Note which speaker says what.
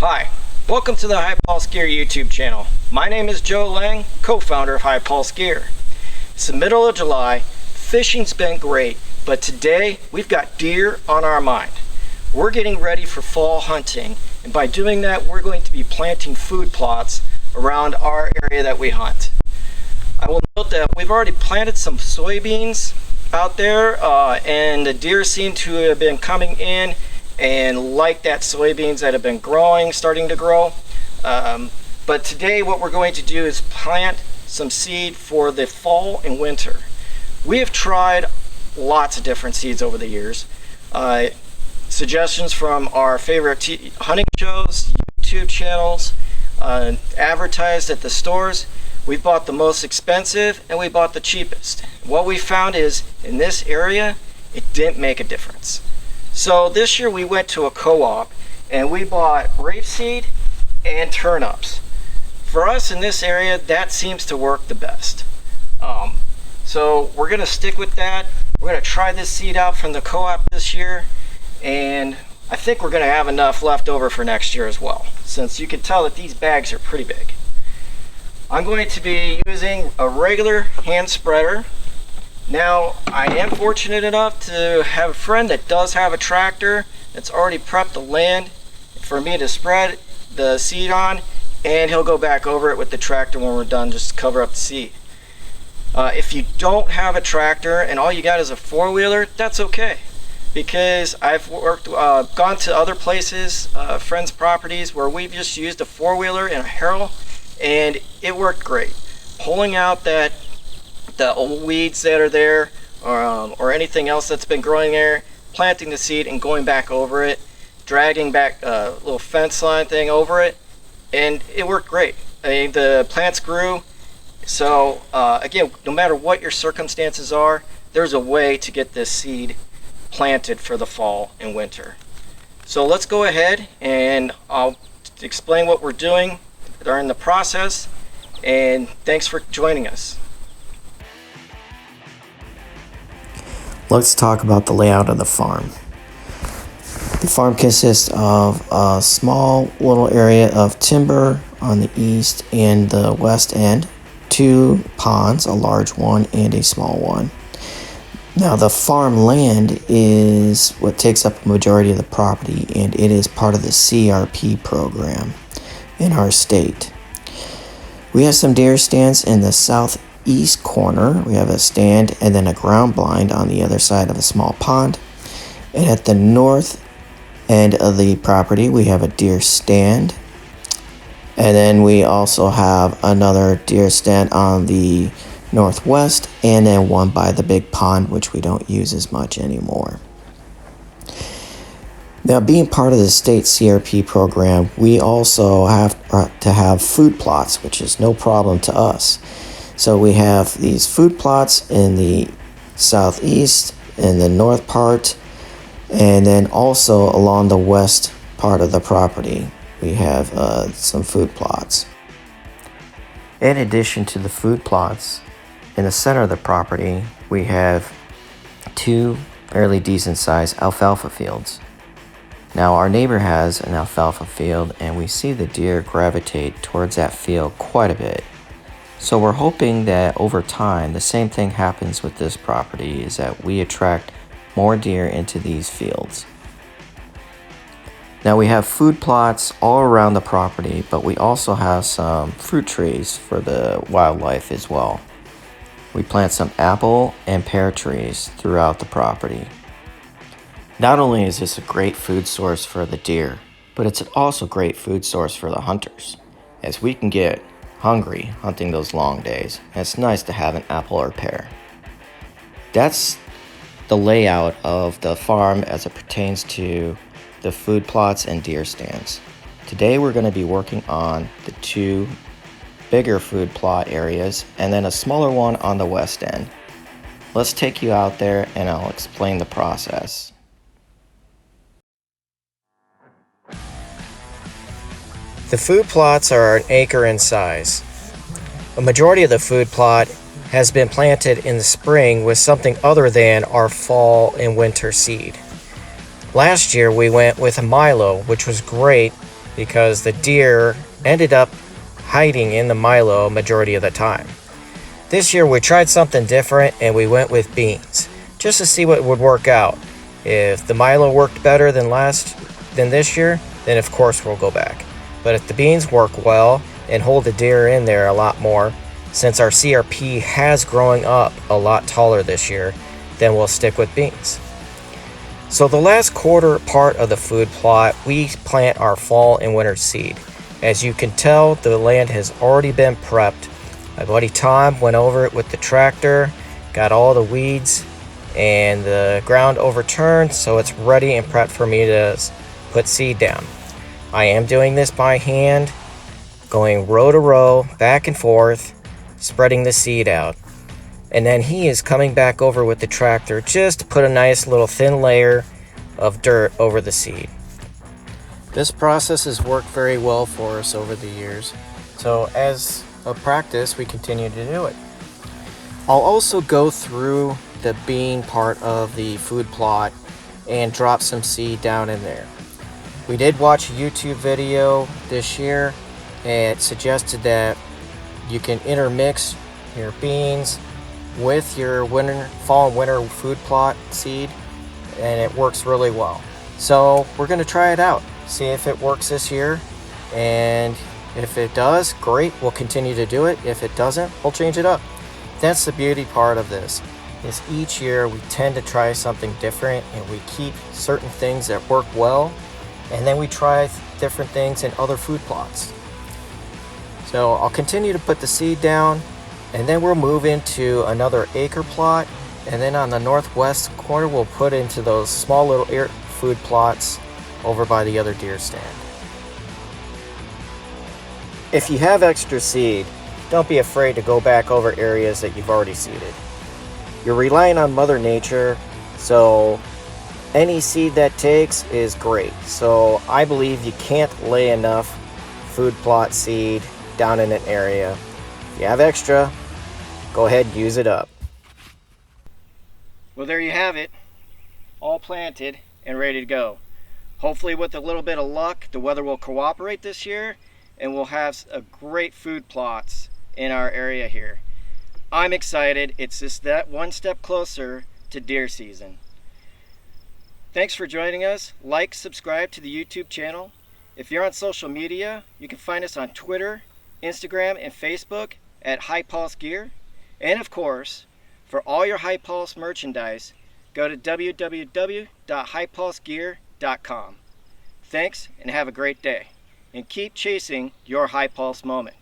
Speaker 1: Hi, welcome to the High Pulse Gear YouTube channel. My name is Joe Lang, co-founder of High Pulse Gear. It's the middle of July, fishing's been great, but today we've got deer on our mind. We're getting ready for fall hunting, and by doing that we're going to be planting food plots around our area that we hunt. I will note that we've already planted some soybeans out there and the deer seem to have been coming in and like that soybeans that have been starting to grow. But today what we're going to do is plant some seed for the fall and winter. We have tried lots of different seeds over the years. Suggestions from our favorite hunting shows, YouTube channels, advertised at the stores. We bought the most expensive and we bought the cheapest. What we found is in this area it didn't make a difference. So this year we went to a co-op and we bought rapeseed and turnips. For us in this area, that seems to work the best. So we're going to stick with that. We're going to try this seed out from the co-op this year, and I think we're going to have enough left over for next year as well, since you can tell that these bags are pretty big. I'm going to be using a regular hand spreader. Now, I am fortunate enough to have a friend that does have a tractor that's already prepped the land for me to spread the seed on, and he'll go back over it with the tractor when we're done, just to cover up the seed. If you don't have a tractor and all you got is a four-wheeler, that's okay, because I've gone to other places, friends' properties, where we've just used a four-wheeler and a harrow, and it worked great. Pulling out the old weeds that are there, or anything else that's been growing there, planting the seed and going back over it, dragging back a little fence line thing over it, and it worked great. I mean, the plants grew. So again, no matter what your circumstances are, there's a way to get this seed planted for the fall and winter. So let's go ahead and I'll explain what we're doing during the process, and thanks for joining us.
Speaker 2: Let's talk about the layout of the farm. The farm consists of a small little area of timber on the east and the west end, 2 ponds, a large one and a small one. Now the farm land is what takes up a majority of the property, and it is part of the CRP program in our state. We have some deer stands in the southeast corner. We have a stand and then a ground blind on the other side of a small pond. And at the north end of the property, we have a deer stand. And then we also have another deer stand on the northwest, and then one by the big pond, which we don't use as much anymore. Now, being part of the state CRP program, we also have to have food plots, which is no problem to us. So we have these food plots in the southeast, in the north part, and then also along the west part of the property, we have some food plots. In addition to the food plots, in the center of the property, we have 2 fairly decent sized alfalfa fields. Now, our neighbor has an alfalfa field, and we see the deer gravitate towards that field quite a bit. So we're hoping that over time, the same thing happens with this property, is that we attract more deer into these fields. Now we have food plots all around the property, but we also have some fruit trees for the wildlife as well. We plant some apple and pear trees throughout the property. Not only is this a great food source for the deer, but it's also a great food source for the hunters, as we can get hungry hunting those long days, and it's nice to have an apple or pear. That's the layout of the farm as it pertains to the food plots and deer stands. Today we're going to be working on the 2 bigger food plot areas and then a smaller one on the west end. Let's take you out there and I'll explain the process.
Speaker 1: The food plots are 1 acre in size. A majority of the food plot has been planted in the spring with something other than our fall and winter seed. Last year we went with a Milo, which was great,
Speaker 2: because the deer ended up hiding in the milo majority of the time. This year we tried something different and we went with beans just to see what would work out. If the milo worked better than this year, then of course we'll go back. But if the beans work well and hold the deer in there a lot more, since our CRP has growing up a lot taller this year, then we'll stick with beans. So the last quarter part of the food plot, we plant our fall and winter seed. As you can tell, the land has already been prepped. My buddy Tom went over it with the tractor, got all the weeds and the ground overturned, so it's ready and prepped for me to put seed down. I am doing this by hand, going row to row, back and forth, spreading the seed out. And then he is coming back over with the tractor just to put a nice little thin layer of dirt over the seed. This process has worked very well for us over the years. So as a practice, we continue to do it. I'll also go through the bean part of the food plot and drop some seed down in there. We did watch a YouTube video this year and it suggested that you can intermix your beans with your fall and winter food plot seed, and it works really well. So we're going to try it out, see if it works this year, and if it does, great, we'll continue to do it. If it doesn't, we'll change it up. That's the beauty part of this, is each year we tend to try something different and we keep certain things that work well, and then we try different things in other food plots. So I'll continue to put the seed down, and then we'll move into another acre plot, and then on the northwest corner we'll put into those small little food plots over by the other deer stand. If you have extra seed, don't be afraid to go back over areas that you've already seeded. You're relying on Mother Nature, so any seed that takes is great. So I believe you can't lay enough food plot seed down in an area. If you have extra, go ahead and use it up.
Speaker 1: Well, there you have it, all planted and ready to go. Hopefully with a little bit of luck, the weather will cooperate this year and we'll have a great food plots in our area here. I'm excited. It's just that one step closer to deer season. Thanks for joining us. Like, subscribe to the YouTube channel. If you're on social media, you can find us on Twitter, Instagram, and Facebook at High Pulse Gear. And of course, for all your High Pulse merchandise, go to www.highpulsegear.com. Thanks and have a great day. And keep chasing your High Pulse moment.